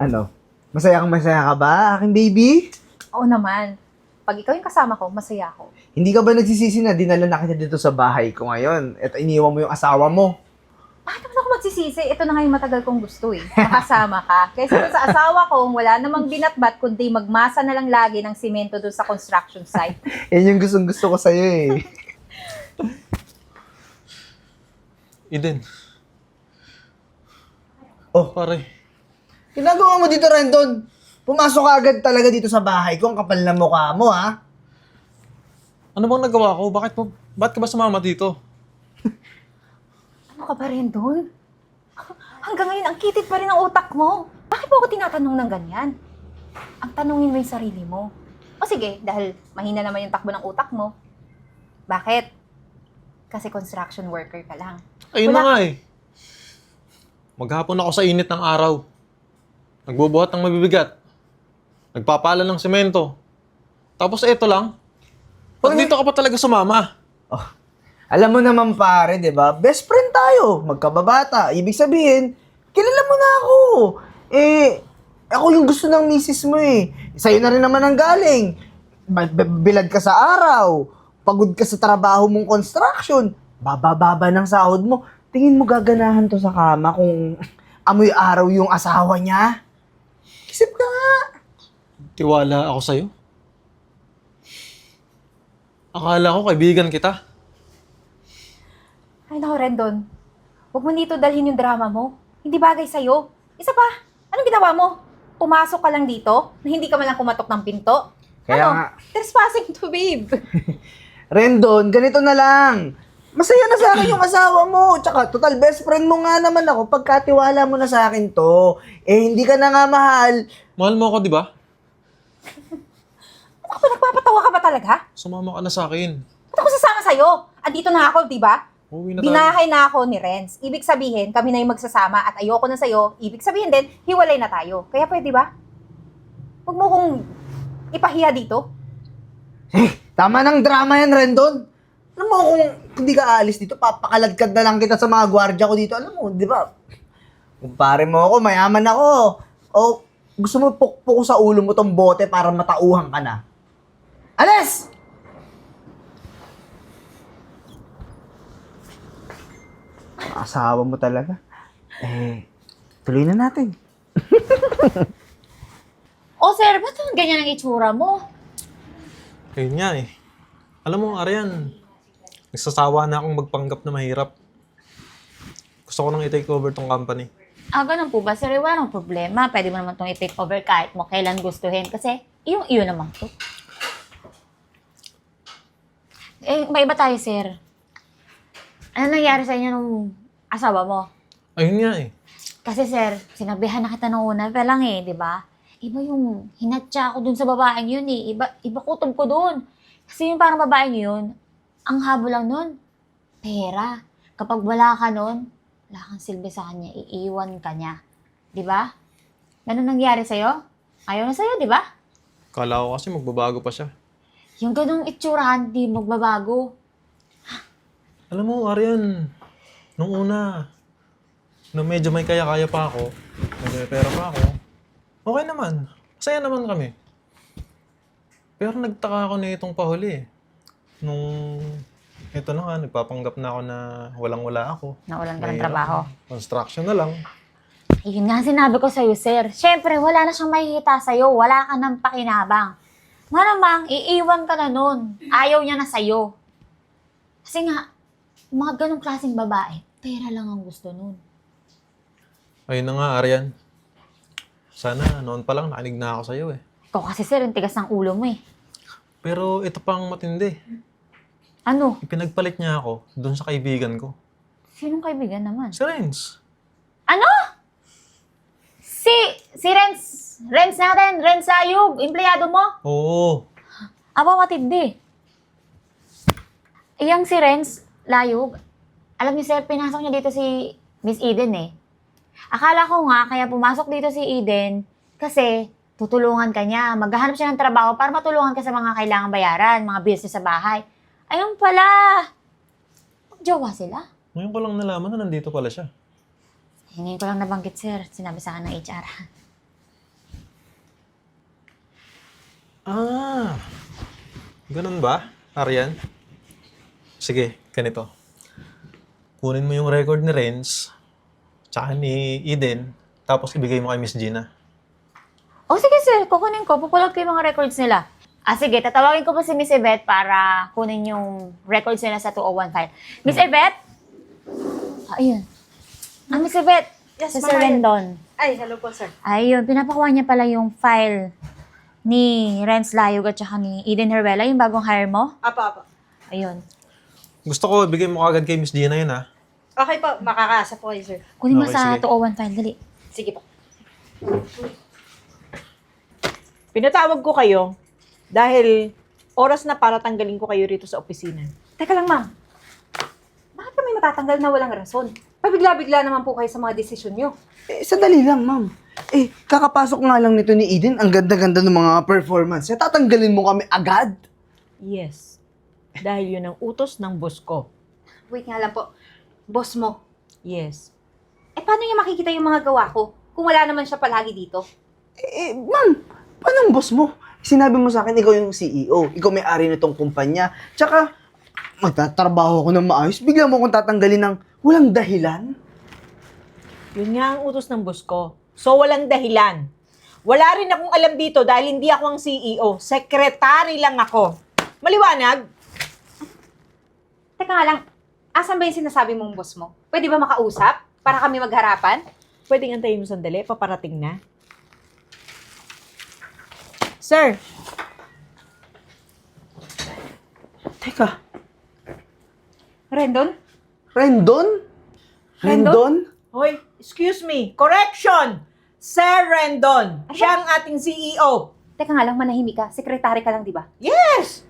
Ano? Masaya ka ba, aking baby? Oo naman. Pag ikaw yung kasama ko, masaya ako. Hindi ka ba nagsisisi na dinala na kita dito sa bahay ko ngayon at iniwan mo yung asawa mo? Bakit naman ako magsisisi? Ito na nga yung matagal kong gusto eh. Makasama ka. Kaysa dun sa asawa ko, wala namang binatbat, kundi magmasa na lang lagi ng simento doon sa construction site. Yan yung gustong gusto ko sa'yo eh. Eden, Oh, pare. ginagawa mo dito, Rendon? Pumasok ka agad talaga dito sa bahay ko. Ang kapal na mukha mo, ha? Ano bang nagawa ko? Bakit ka ba sumama dito? Ano ka ba rin doon? Hanggang ngayon, ang kitid pa rin ang utak mo. Bakit mo ako tinatanong ng ganyan? Ang tanungin mo yung sarili mo. O sige, dahil mahina naman yung takbo ng utak mo. Bakit? Kasi construction worker ka lang. Ayun na nga eh. Maghapon ako sa init ng araw. Nagbubuhat ng mabibigat. Nagpapala ng semento. Tapos eto lang. Ba't dito ka pa talaga sumama? Oh, alam mo naman pare, di ba? Best friend tayo. Magkababata. Ibig sabihin, kilala mo na ako. Ako yung gusto ng misis mo eh. Sa'yo na rin naman ang galing. Bilad ka sa araw. Pagod ka sa trabaho mong construction. Baba-baba ng sahod mo. Tingin mo gaganahan to sa kama kung amoy araw yung asawa niya? Isip ka nga. Tiwala ako sa'yo. Akala ko kaibigan kita. Ay naku, Rendon. Huwag mo dito dalhin yung drama mo. Hindi bagay sa'yo. Isa pa, anong ginawa mo? Pumasok ka lang dito na hindi ka man lang kumatok ng pinto? Kaya ano? nga. Trespassing to, babe. Rendon, ganito na lang. Masaya na sa akin yung asawa mo. Tsaka, total best friend mo nga naman ako. Pagkatiwala mo na sa akin to. Hindi ka na nga mahal. Mahal mo ako, di ba? Ano ka ba, nagpapatawa ka ba talaga? Sumama ka na sa akin. Ba't ako sasama sa'yo? Andito na ako, di ba? Uwi na tayo. Binahay na ako ni Renz. Ibig sabihin, kami na yung magsasama at ayoko na sa'yo. Ibig sabihin din, hiwalay na tayo. Kaya pwede ba? Huwag mo kong ipahiya dito. Tama ng drama yan, Rendon. Alam mo, kung hindi ka aalis dito, papakaladkad na lang kita sa mga gwardya ko dito. Alam mo, di ba? Kumpare mo ako, mayaman ako. O, gusto mo pukpuk sa ulo mo tong bote para matauhan ka na. Alis! Asawa mo talaga. Tuloy na natin. O sir, ba't naman ganyan ang itsura mo? Ayun nga eh. Alam mo, Arian, nagsasawa na akong magpanggap na mahirap. Gusto ko nang i-take over tong company. Ganun po ba sir? Wala nang problema. Pwede mo naman itong i-take over kahit mo kailan gustuhin. Kasi, iyo naman to. May iba tayo sir. Ano nangyari sa inyo nung asawa mo? Ayun nga eh. Kasi sir, sinabihan na kita nung una pa lang eh, di ba? Iba yung hinatya ko dun sa babaeng yun eh. Iba kutob ko dun. Kasi yung parang babaeng yun, ang habol lang nun, pera. Kapag wala ka nun, wala kang silbi sa kanya, iiwan ka niya. Di ba? Ganun nangyari sa'yo? Ayaw na sa'yo, di ba? Kala ko kasi magbabago pa siya. Yung ganung itsurahan, di magbabago. Alam mo, Arian, nung una, nung medyo may kaya-kaya pa ako, may pera pa ako, okay naman. Masaya naman kami. Pero nagtaka ako na itong pahuli eh. Nung, ito na nga, nagpapanggap na ako na walang-wala ako. Naulan ka ng Mahirap. trabaho. Construction na lang. Yun nga sinabi ko sa'yo, sir. Siyempre, wala na siyang makikita sa'yo. Wala ka ng pakinabang. Malamang, iiwan ka na nun. Ayaw niya na sa'yo. Kasi nga, mga ganong klaseng babae, pera lang ang gusto nun. Ayun na nga, Arian. Sana, noon pa lang, nakinig na ako sa'yo eh. Ikaw kasi, sir, yung tigas ng ulo mo eh. Pero ito pang matindi. Ano? Ipinagpalit niya ako doon sa kaibigan ko. Sinong kaibigan naman? Si Renz. Ano? Si Renz. Renz natin. Renz Ayub. Empleyado mo? Oo. Aba, matindi. Iyang si Renz Layog, alam niyo sir, pinasok niya dito si Miss Eden eh. Akala ko nga, kaya pumasok dito si Eden kasi tutulungan ka niya. Maghahanap siya ng trabaho para matulungan ka sa mga kailangang bayaran, mga business sa bahay. Ayun pala. Magjowa sila. Ngayon ko lang nalaman na nandito pala siya. Ngayon ko lang nabanggit sir, sinabi sa akin ng HR. Ganun ba, Arian? Sige, ganito. Kunin mo yung record ni Renz, tsaka ni Eden, tapos ibigay mo kay Miss Gina. O sige sir, kukunin ko. Pupulag ko yung mga records nila. Sige, tatawagin ko po si Miss Yvette para kunin yung records nila sa 201 file. Miss Yvette? Ayun. Miss Yvette. Yes, Si Sir Rendon. Ay, hello po, sir. Ayun, pinapakuha niya pala yung file ni Renz Layog at saka ni Eden Heruela, yung bagong hire mo. Apa. Ayun. Gusto ko, ibigay mo kagad kay Miss Gina yun, ha? Okay po, makakasa po kayo, sir. Kunin mo Okay, sa sige. 201 file, dali. Sige po. Pinatawag ko kayo dahil oras na para tanggalin ko kayo rito sa opisina. Teka lang, ma'am. Bakit kami matatanggal na walang rason? Pabigla-bigla naman po kayo sa mga desisyon nyo. Sandali lang, ma'am. Kakapasok nga lang nito ni Eden. Ang ganda-ganda ng mga performance. Tatanggalin mo kami agad? Yes. Dahil yun ang utos ng boss ko. Wait nga lang po. Boss mo. Yes. Paano niya makikita yung mga gawa ko kung wala naman siya palagi dito? Ma'am, paano ang boss mo? Sinabi mo sa akin, ikaw yung CEO. Ikaw may-ari nitong kumpanya. Tsaka, magtatrabaho ko ng maayos. Bigla mo akong tatanggalin ng walang dahilan. Yun nga ang utos ng boss ko. So, walang dahilan. Wala rin akong alam dito dahil hindi ako ang CEO. Sekretary lang ako. Maliwanag? Teka nga lang, asan ba yung sinasabi mong boss mo? Pwede ba makausap? Para kami magharapan? Pwedeng antayin mo sandali. Paparating na. Sir, Teka, Rendon? Rendon? Rendon? hoy, excuse me. Correction! Sir Rendon. Siya ang ating CEO. Teka nga lang, manahimik ka. Sekretary ka lang, di ba? Yes!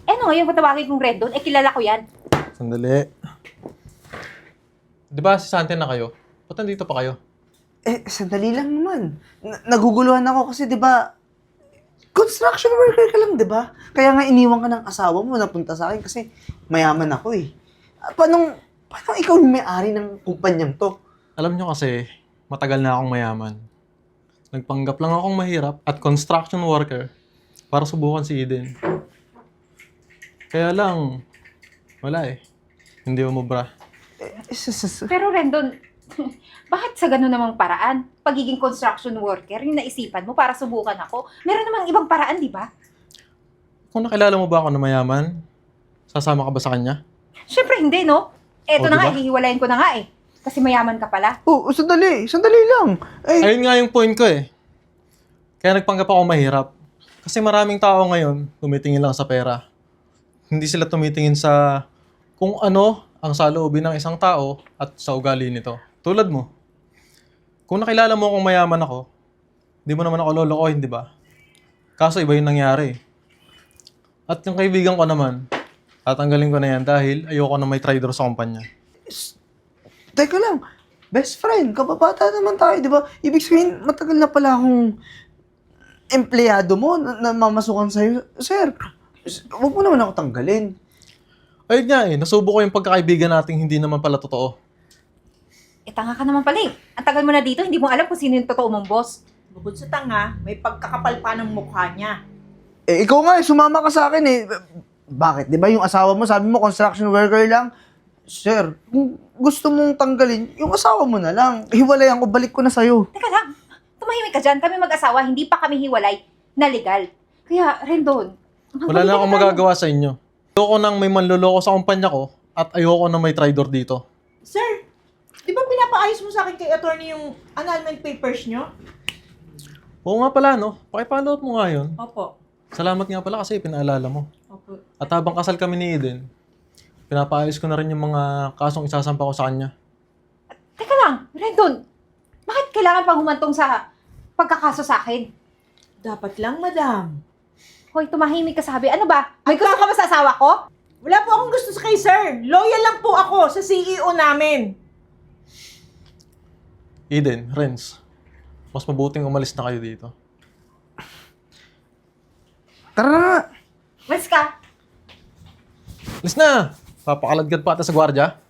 Ano ngayon kung tawagin kong Rendon? Kilala ko yan. Sandali. Di ba si Santi na kayo? Ba't nandito pa kayo? Sandali lang naman. Naguguluhan ako kasi, di ba, construction worker ka lang, di ba? Kaya nga iniwan ka ng asawa mo, napunta sa akin kasi mayaman ako eh. Paano ikaw yung may-ari ng kumpanyang to? Alam nyo kasi, matagal na akong mayaman. Nagpanggap lang akong mahirap at construction worker para subukan si Eden. Kaya lang, wala eh. Hindi umubra. Pero Rendon, bakit sa ganun namang paraan? Pagiging construction worker, yung naisipan mo para subukan ako. Meron namang ibang paraan, di ba? Kung nakilala mo ba ako na mayaman, sasama ka ba sa kanya? Siyempre hindi, no? Eto Oh, na nga, diba? hihiwalayin ko na nga eh. Kasi mayaman ka pala. Sandali lang. Ayun nga yung point ko eh. Kaya nagpanggap ako mahirap. Kasi maraming tao ngayon, tumitingin lang sa pera. Hindi sila tumitingin sa kung ano ang saloobin ng isang tao at sa ugali nito. Tulad mo. Kung nakilala mo kung mayaman ako, di mo naman ako lolokohin, di ba? Kaso iba yung nangyari. At yung kaibigan ko naman, tatanggalin ko na yan dahil ayoko na may traitor sa kumpanya. Teka lang, best friend, kababata naman tayo, di ba? Ibig sabihin, matagal na pala akong empleyado mo na mamasukan sa'yo. Sir, huwag mo naman ako tanggalin. Ayun nga eh, nasubo ko yung pagkakaibigan nating hindi naman pala totoo. Tanga ka naman pala eh. Ang tagal mo na dito, hindi mo alam kung sino yung totoo mong boss. Bukod sa tanga, may pagkakapal pa ng mukha niya. Ikaw nga sumama ka sa akin eh. Bakit? Di ba yung asawa mo, sabi mo construction worker lang? Sir, kung gusto mong tanggalin, yung asawa mo na lang. Hiwalayan ko, balik ko na sa'yo. Teka lang, tumahimik ka dyan. Kami mag-asawa, hindi pa kami hiwalay na legal. Kaya, Rendon, Wala na akong magagawa sa inyo. Ayoko nang may manloloko sa kumpanya ko at ayoko nang may traitor dito. Sir, di ba pinapaayos mo sa akin kay attorney yung annulment papers nyo? Oo nga pala, no? Pakipalot mo nga yun. Opo. Salamat nga pala kasi pinaalala mo. Opo. At habang kasal kami ni Eden, pinapaayos ko na rin yung mga kasong isasampa ko sa kanya. Teka lang, Rendon, bakit kailangan pang humantong sa pagkakaso sa akin? Dapat lang, madam. Hoy, tumahimik ka sabi. Ano ba? May gusto ka ba sa asawa ko? Wala po akong gusto sa kay sir. Loyal lang po ako sa CEO namin. Eden, Renz, mas mabuting umalis na kayo dito. Tara na! Mas ka. Alis na! Papakalagad pa ata sa gwardya.